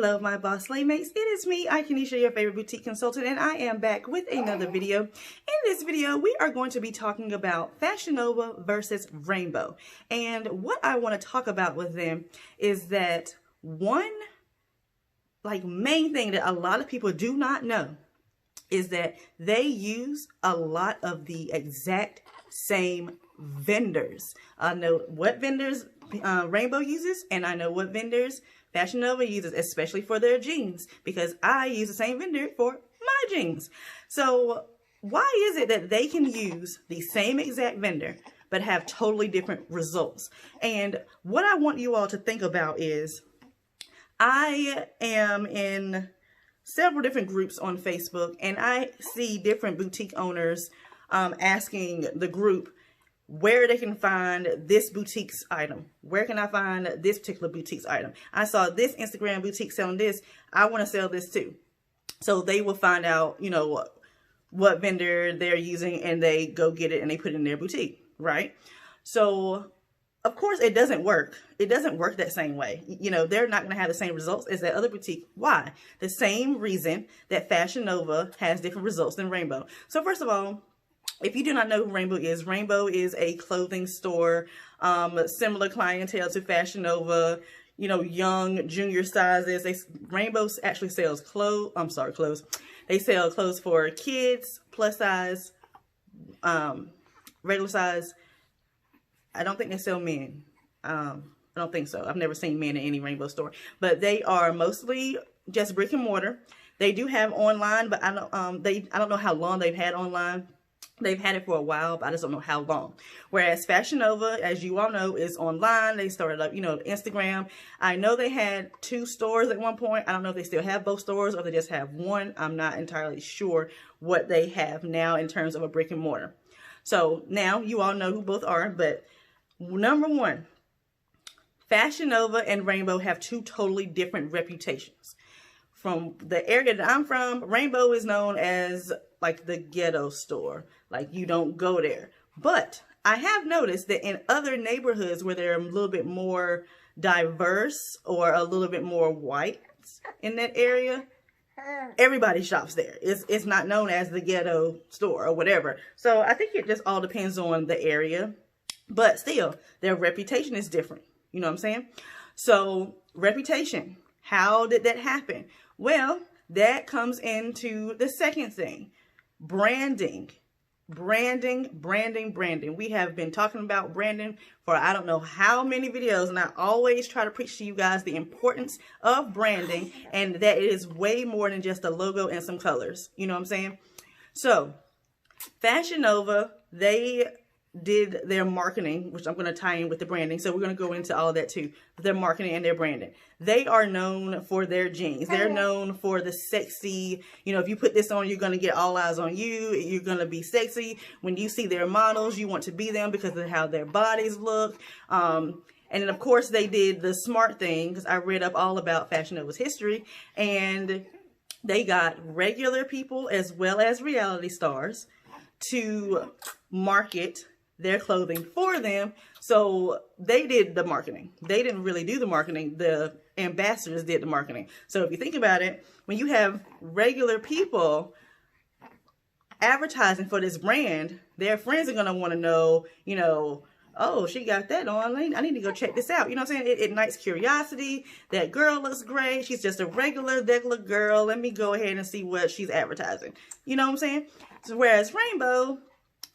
Hello, my boss laymates. It is me, Akenisha, your favorite boutique consultant, and I am back with another video. In this video, we are going to be talking about FashionNova versus Rainbow. And what I want to talk about with them is that one main thing that a lot of people do not know is that they use a lot of the exact same vendors. I know what vendors Rainbow uses, and I know what vendors FashionNova uses, especially for their jeans, because I use the same vendor for my jeans. So why is it that they can use the same exact vendor but have totally different results? And what I want you all to think about is, I am in several different groups on Facebook, and I see different boutique owners asking the group where they can find this boutique's item. Where can I find this particular boutique's item? I saw this Instagram boutique selling this. I want to sell this too. So they will find out, you know, what vendor they're using, and they go get it and they put it in their boutique, right? So of course it doesn't work. It doesn't work that same way. You know, they're not going to have the same results as that other boutique. Why? The same reason that FashionNova has different results than Rainbow. So first of all, if you do not know who Rainbow is a clothing store, similar clientele to FashionNova, you know, young, junior sizes. Rainbow actually sells clothes. They sell clothes for kids, plus size, regular size. I don't think they sell men. I don't think so. I've never seen men in any Rainbow store, but they are mostly just brick and mortar. They do have online, but I don't know how long they've had online. They've had it for a while, but I just don't know how long. Whereas FashionNova, as you all know, is online. They started up, you know, Instagram. I know they had 2 stores at one point. I don't know if they still have both stores or they just have one. I'm not entirely sure what they have now in terms of a brick and mortar. So now you all know who both are, but number one, FashionNova and Rainbow have 2 totally different reputations. From the area that I'm from, Rainbow is known as like the ghetto store. Like, you don't go there. But I have noticed that in other neighborhoods where they're a little bit more diverse or a little bit more white in that area, everybody shops there. It's not known as the ghetto store or whatever. So I think it just all depends on the area. But still, their reputation is different. You know what I'm saying? So reputation, how did that happen? Well, that comes into the second thing. Branding. Branding. We have been talking about branding for I don't know how many videos, and I always try to preach to you guys the importance of branding, and that it is way more than just a logo and some colors. You know what I'm saying? So, FashionNova, they did their marketing, which I'm going to tie in with the branding. So we're going to go into all of that too. Their marketing and their branding. They are known for their jeans. They're known for the sexy, you know, if you put this on, you're going to get all eyes on you. You're going to be sexy. When you see their models, you want to be them because of how their bodies look. And then of course they did the smart thing, because I read up all about FashionNova's history, and they got regular people as well as reality stars to market their clothing for them. So they did the marketing. They didn't really do the marketing. The ambassadors did the marketing. So if you think about it, when you have regular people advertising for this brand, their friends are going to want to know, you know, oh, she got that on. I need to go check this out. You know what I'm saying? It ignites curiosity. That girl looks great. She's just a regular girl. Let me go ahead and see what she's advertising. You know what I'm saying? So whereas Rainbow,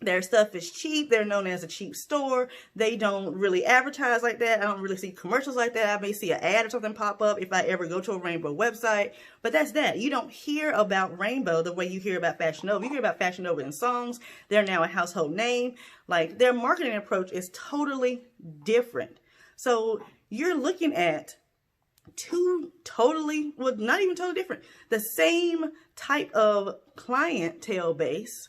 their stuff is cheap. They're known as a cheap store. They don't really advertise like that. I don't really see commercials like that. I may see an ad or something pop up if I ever go to a Rainbow website. But that's that. You don't hear about Rainbow the way you hear about FashionNova. You hear about FashionNova in songs. They're now a household name. Like, their marketing approach is totally different. So you're looking at 2 totally, well, not even totally different, the same type of clientele base,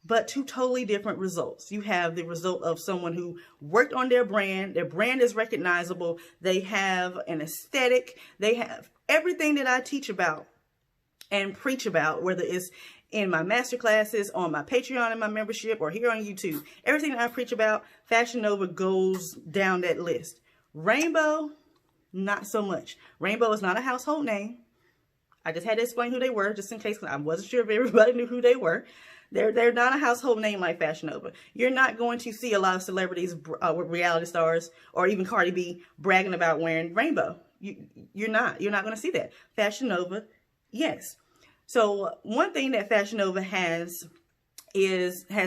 but 2 totally different results. You have the result of someone who worked on their brand is recognizable, they have an aesthetic, they have everything that I teach about and preach about, whether it's in my master classes, on my Patreon and my membership, or here on YouTube. Everything that I preach about, FashionNova goes down that list. Rainbow, not so much. Rainbow is not a household name. I just had to explain who they were, just in case, because I wasn't sure if everybody knew who they were. They're not a household name like FashionNova. You're not going to see a lot of celebrities, reality stars, or even Cardi B bragging about wearing rainbow. You're not going to see that. FashionNova, yes. So one thing that FashionNova has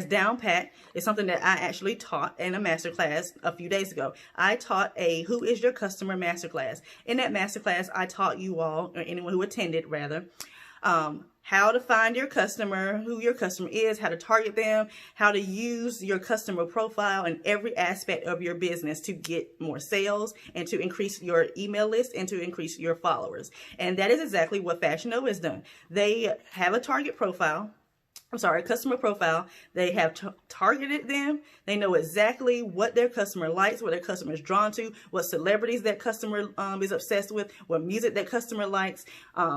down pat is something that I actually taught in a masterclass a few days ago. I taught a Who is Your Customer masterclass. In that masterclass, I taught you all, or anyone who attended rather, how to find your customer, who your customer is, how to target them, how to use your customer profile in every aspect of your business to get more sales and to increase your email list and to increase your followers. And that is exactly what FashionNova has done. They have a target profile. Customer profile. They have targeted them. They know exactly what their customer likes, what their customer is drawn to, what celebrities that customer is obsessed with, what music that customer likes.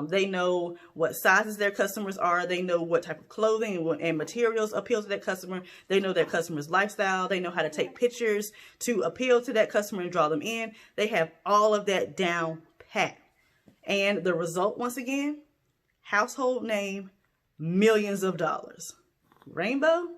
They know what sizes their customers are. They know what type of clothing and materials appeal to that customer. They know their customer's lifestyle. They know how to take pictures to appeal to that customer and draw them in. They have all of that down pat. And the result, once again, household name, millions of dollars. Rainbow?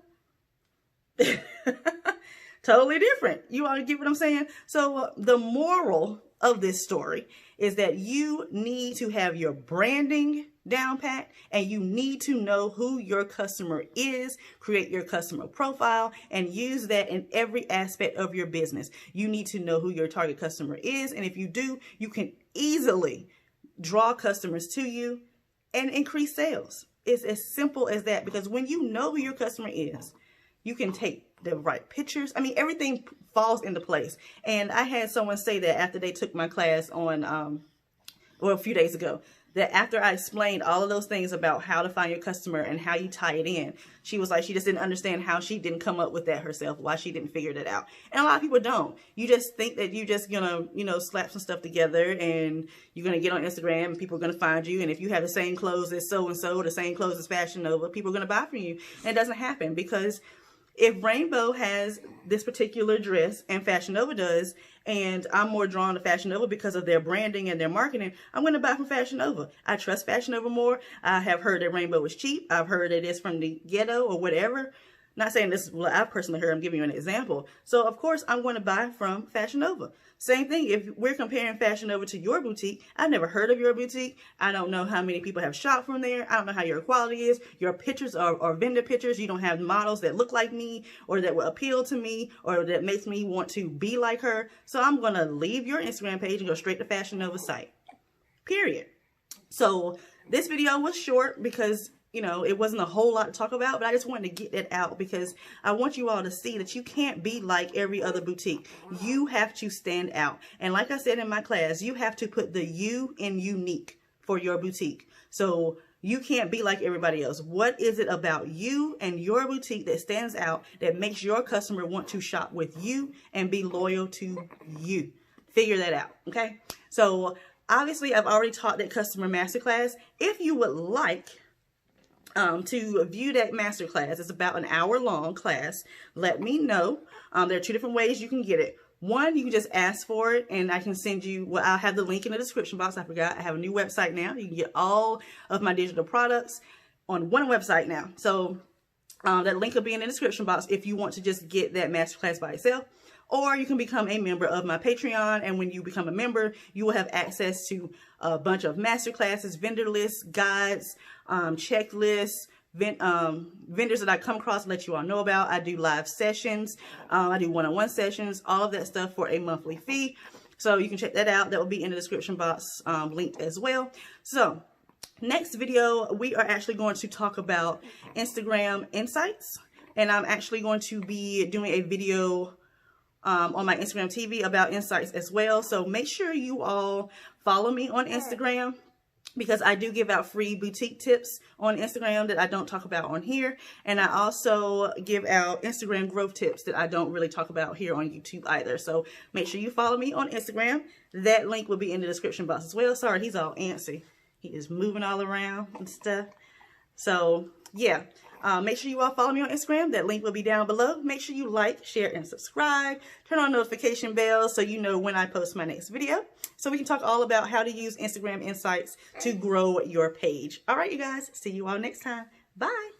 Totally different. You all get what I'm saying? So the moral of this story is that you need to have your branding down pat, and you need to know who your customer is, create your customer profile, and use that in every aspect of your business. You need to know who your target customer is, and if you do, you can easily draw customers to you and increase sales. It's as simple as that, because when you know who your customer is, you can take the right pictures. I mean, everything falls into place. And I had someone say that after they took my class on, a few days ago, that after I explained all of those things about how to find your customer and how you tie it in, she was like, she just didn't understand how she didn't come up with that herself, why she didn't figure that out. And a lot of people don't. You just think that you're just gonna, slap some stuff together and you're gonna get on Instagram and people are gonna find you. And if you have the same clothes as so-and-so, the same clothes as FashionNova, people are gonna buy from you. And it doesn't happen, because if Rainbow has this particular dress and FashionNova does, and I'm more drawn to FashionNova because of their branding and their marketing, I'm going to buy from FashionNova. I trust FashionNova more. I have heard that Rainbow is cheap. I've heard it is from the ghetto or whatever. Not saying this is what I've personally heard. I'm giving you an example. So, of course, I'm going to buy from FashionNova. Same thing, if we're comparing FashionNova to your boutique, I've never heard of your boutique. I don't know how many people have shopped from there. I don't know how your quality is. Your pictures are vendor pictures. You don't have models that look like me or that will appeal to me or that makes me want to be like her. So I'm going to leave your Instagram page and go straight to FashionNova's site. Period. So this video was short because it wasn't a whole lot to talk about, but I just wanted to get it out because I want you all to see that you can't be like every other boutique. You have to stand out. And like I said in my class, you have to put the U in unique for your boutique. So you can't be like everybody else. What is it about you and your boutique that stands out that makes your customer want to shop with you and be loyal to you? Figure that out, okay? So obviously I've already taught that customer masterclass. If you would like to view that masterclass, it's about an hour-long class, let me know. There are two different ways you can get it. One, you can just ask for it, and I can send you, well, I'll have the link in the description box. I forgot, I have a new website now. You can get all of my digital products on one website now. So that link will be in the description box if you want to just get that masterclass by itself. Or you can become a member of my Patreon, and when you become a member, you will have access to a bunch of masterclasses, vendor lists, guides, checklists, vendors that I come across and let you all know about. I do live sessions, I do one-on-one sessions, all of that stuff for a monthly fee. So you can check that out. That will be in the description box linked as well. So next video, we are actually going to talk about Instagram insights, and I'm actually going to be doing a video on my Instagram TV about insights as well. So make sure you all follow me on Instagram, because I do give out free boutique tips on Instagram that I don't talk about on here. And I also give out Instagram growth tips that I don't really talk about here on YouTube either. So make sure you follow me on Instagram. That link will be in the description box as well. Sorry, he's all antsy. He is moving all around and stuff. So yeah, Make sure you all follow me on Instagram. That link will be down below. Make sure you like, share, and subscribe. Turn on notification bells so you know when I post my next video. So we can talk all about how to use Instagram Insights to grow your page. All right, you guys. See you all next time. Bye.